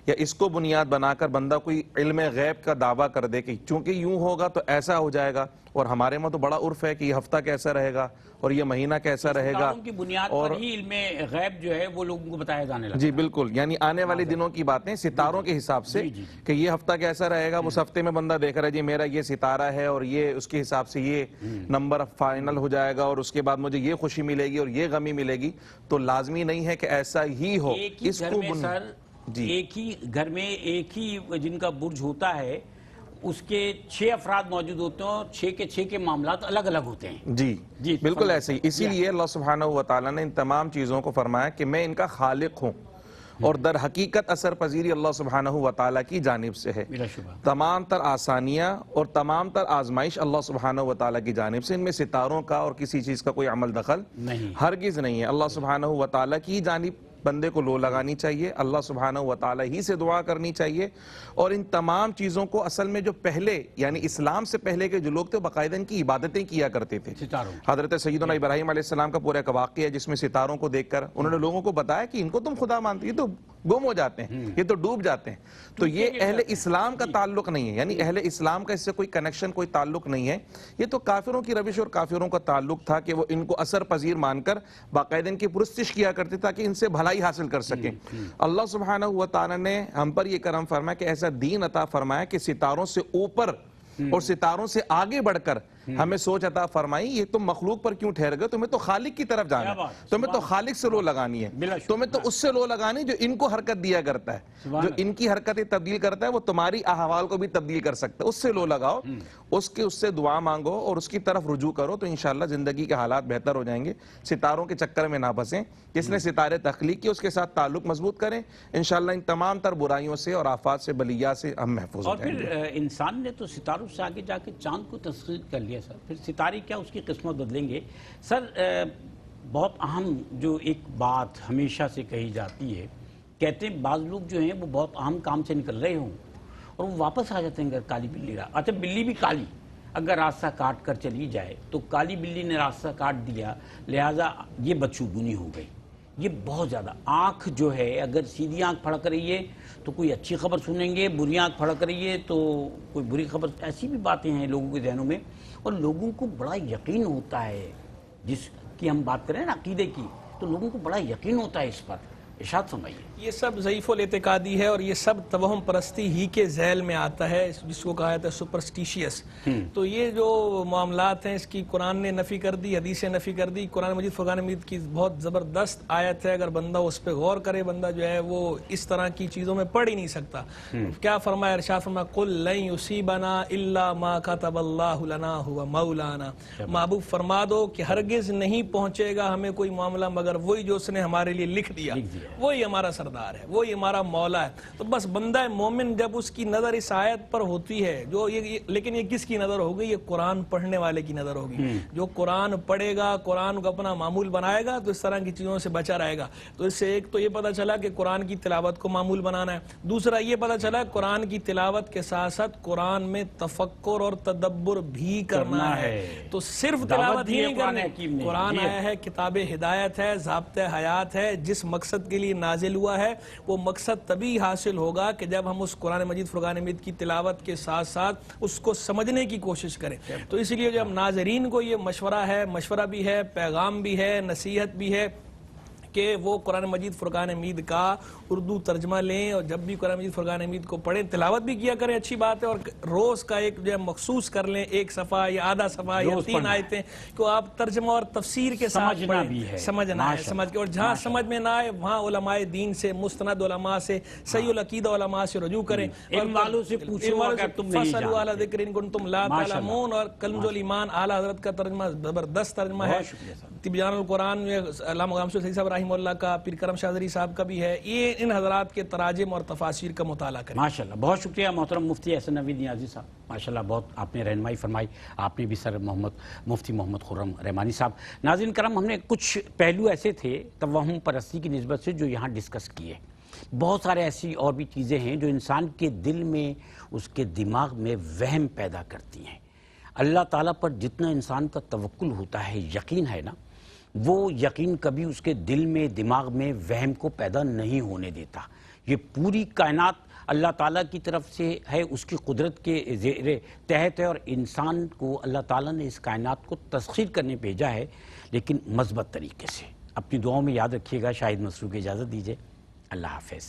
یا اس کو بنیاد بنا کر بندہ کوئی علم غیب کا دعویٰ کر دے کہ چونکہ یوں ہوگا تو ایسا ہو جائے گا، اور ہمارے میں تو بڑا عرف ہے کہ یہ ہفتہ کیسا رہے گا اور یہ مہینہ کیسا رہے گا، کی بنیاد پر ہی علم غیب جو ہے وہ لوگوں کو بتایا جانے لگا۔ جی بالکل، یعنی آنے والے دنوں کی باتیں ستاروں کے حساب سے کہ یہ ہفتہ کیسا رہے گا، اس ہفتے میں بندہ دیکھ رہا ہے جی میرا یہ ستارہ ہے اور یہ اس کے حساب سے یہ نمبر فائنل ہو جائے گا اور اس کے بعد مجھے یہ خوشی ملے گی اور یہ غمی ملے گی، تو لازمی نہیں ہے کہ ایسا ہی ہو۔ اس کو ایک ہی گھر میں ایک ہی جن کا برج ہوتا ہے اس کے 6 افراد موجود ہوتے ہیں اور 6 کے 6 کے معاملات الگ الگ ہوتے ہیں۔ جی بالکل ایسے ہی، اسی لیے اللہ سبحانہ و تعالیٰ نے ان تمام چیزوں کو فرمایا کہ میں ان کا خالق ہوں، اور در حقیقت اثر پذیری اللہ سبحانہ و تعالیٰ کی جانب سے ہے، تمام تر آسانیاں اور تمام تر آزمائش اللہ سبحانہ و تعالیٰ کی جانب سے، ان میں ستاروں کا اور کسی چیز کا کوئی عمل دخل ہرگز نہیں ہے، اللہ سبحانہ و تعالیٰ کی جانب بندے کو لو لگانی چاہیے، اللہ سبحانہ و تعالیٰ ہی سے دعا کرنی چاہیے، اور ان تمام چیزوں کو اصل میں جو پہلے یعنی اسلام سے پہلے کے جو لوگ تھے باقاعدہ ان کی عبادتیں کیا کرتے تھے۔ حضرت سیدنا ابراہیم علیہ السلام کا پورا ایک واقعہ ہے جس میں ستاروں کو دیکھ کر انہوں نے لوگوں کو بتایا کہ ان کو تم خدا مانتے، یہ تو گم ہو جاتے ہیں، یہ تو ڈوب جاتے ہیں۔ تو یہ اہل اسلام کا تعلق نہیں ہے، یعنی اہل اسلام کا اس سے کوئی کنیکشن کوئی تعلق نہیں ہے، یہ تو کافروں کی روش اور کافروں کا تعلق تھا کہ وہ ان کو اثر پذیر مان کر باقاعدہ ان کی پرستش کیا کرتے تاکہ ان سے بھلائی حاصل کر سکیں۔ اللہ سبحانہ و تعالیٰ نے ہم پر یہ کرم فرمایا کہ ایسا دین عطا فرمایا کہ ستاروں سے اوپر اور ستاروں سے آگے بڑھ کر ہمیں سوچ عطا فرمائی، یہ تم مخلوق پر کیوں ٹھہر گئے، تمہیں تو خالق کی طرف جانا ہے، تمہیں تو خالق سے لو لگانی ہے، تمہیں تو اس سے لو لگانی جو ان کو حرکت دیا کرتا ہے، جو ان کی حرکتیں تبدیل کرتا ہے وہ تمہاری احوال کو بھی تبدیل کر سکتا ہے، اس سے لو لگاؤ، اس سے دعا مانگو اور اس کی طرف رجوع کرو تو انشاءاللہ زندگی کے حالات بہتر ہو جائیں گے۔ ستاروں کے چکر میں نہ پھنسیں، جس نے ستارے تخلیق کیے اس کے ساتھ تعلق مضبوط کریں، انشاءاللہ ان تمام تر برائیوں سے اور آفات سے بلیات سے ہم محفوظ ہو جائیں گے۔ اور پھر انسان نے تو ستاروں سے آگے جا کے چاند کو تسخیر کر لیا سر، پھر ستارے کیا اس کی قسمت بدلیں گے؟ سر بہت اہم جو ایک بات ہمیشہ سے کہی جاتی ہے، کہتے ہیں بعض لوگ جو ہیں وہ بہت اہم کام سے نکل رہے ہوں اور وہ واپس آ جاتے ہیں اگر کالی بلی رہا، اچھا بلی بھی کالی اگر راستہ کاٹ کر چلی جائے تو کالی بلی نے راستہ کاٹ دیا لہٰذا یہ بدشگونی ہو گئی۔ یہ بہت زیادہ آنکھ جو ہے اگر سیدھی آنکھ پھڑک رہی ہے تو کوئی اچھی خبر سنیں گے، بری آنکھ پھڑک رہی ہے تو کوئی بری خبر، ایسی بھی باتیں ہیں لوگوں کے ذہنوں میں، اور لوگوں کو بڑا یقین ہوتا ہے، جس کی ہم بات کریں نا عقیدے کی، تو لوگوں کو بڑا یقین ہوتا ہے اس پر۔ ارشاد فرمائیے۔ یہ سب ضعیف الاعتقادی ہے اور یہ سب توہم پرستی ہی کے ذیل میں آتا ہے، جس کو کہا جاتا ہے سپرسٹیشیس۔ تو یہ جو معاملات ہیں اس کی قرآن نے نفی کر دی، حدیث نے نفی کر دی۔ قرآن مجید فرقان حمید کی بہت زبردست آیت ہے، اگر بندہ اس پہ غور کرے بندہ جو ہے وہ اس طرح کی چیزوں میں پڑھ ہی نہیں سکتا۔ کیا فرمایا؟ ارشاد فرمایا قُلْ لَن يُصِيبَنَا إِلَّا مَا كَتَبَ اللَّهُ لَنَا هُوَ مَوْلَانَا، محبوب فرما دو کہ ہرگز نہیں پہنچے گا ہمیں کوئی معاملہ مگر وہی جو اس نے ہمارے لیے لکھ دیا، وہی ہمارا سردار ہے، وہی ہمارا مولا ہے۔ تو بس بندہ مومن جب اس کی نظر اس آیت پر ہوتی ہے جو لیکن یہ کس کی نظر ہوگی؟ یہ قرآن پڑھنے والے کی نظر ہوگی۔ جو قرآن پڑھے گا، قرآن کو اپنا معمول بنائے گا تو اس طرح کی چیزوں سے بچا رہے گا۔ تو اس سے ایک تو یہ پتہ چلا کہ قرآن کی تلاوت کو معمول بنانا ہے، دوسرا یہ پتہ چلا قرآن کی تلاوت کے ساتھ ساتھ قرآن میں تفکر اور تدبر بھی کرنا ہے۔ تو صرف تلاوت ہی نہیں کرنی، قرآن آیا ہے کتاب ہدایت ہے، ضابطۂ حیات ہے، جس مقصد کے لیے نازل ہوا ہے وہ مقصد تبھی حاصل ہوگا کہ جب ہم اس قرآن مجید فرقان حمید کی تلاوت کے ساتھ ساتھ اس کو سمجھنے کی کوشش کریں۔ تو اس لیے جب ناظرین کو یہ مشورہ بھی ہے، پیغام بھی ہے، نصیحت بھی ہے کہ وہ قرآن مجید فرقان حمید کا اردو ترجمہ لیں اور جب بھی قرآن مجید فرقان حمید کو پڑھیں تلاوت بھی کیا کریں، اچھی بات ہے، اور روز کا ایک جو ہے مخصوص کر لیں، ایک صفحہ یا آدھا صفحہ یا 3 آیتیں کہ آپ ترجمہ اور تفسیر کے ساتھ پڑھیں، سمجھنا ہے، سمجھ کے، اور جہاں سمجھ میں نہ آئے وہاں علماء دین سے، مستند علماء سے، صحیح العقیدہ علماء سے رجوع کریں، علم والوں سے پوچھو اگر تم نہیں جانتے، فَاسْأَلُوا أَهْلَ الذِّكْرِ إِن كُنتُمْ لَا تَعْلَمُونَ۔ اور کنز الایمان اعلیٰ حضرت کا ترجمہ زبردست ترجمہ ہے، تبیان القرآن میں علامہ غلام صدیق صاحب رحمہ اللہ کا، پیر کرم شاہ ظہری صاحب کا بھی ہے، یہ ان حضرات کے تراجم اور تفاسیر کا مطالعہ کریں۔ ماشاءاللہ، بہت شکریہ محترم مفتی احسن نوید نیازی صاحب، ماشاءاللہ بہت آپ نے رہنمائی فرمائی، آپ نے بھی سر مفتی محمد خرم رحمانی صاحب۔ ناظرین کرام، ہم نے کچھ پہلو ایسے تھے توہم پرستی کی نسبت سے جو یہاں ڈسکس کیے، بہت سارے ایسی اور بھی چیزیں ہیں جو انسان کے دل میں، اس کے دماغ میں وہم پیدا کرتی ہیں۔ اللہ تعالیٰ پر جتنا انسان کا توکل ہوتا ہے، یقین ہے نا، وہ یقین کبھی اس کے دل میں، دماغ میں وہم کو پیدا نہیں ہونے دیتا۔ یہ پوری کائنات اللہ تعالیٰ کی طرف سے ہے، اس کی قدرت کے زیر تحت ہے، اور انسان کو اللہ تعالیٰ نے اس کائنات کو تسخیر کرنے بھیجا ہے، لیکن مثبت طریقے سے۔ اپنی دعاؤں میں یاد رکھیے گا۔ شاہد مسرور کی اجازت دیجیے، اللہ حافظ۔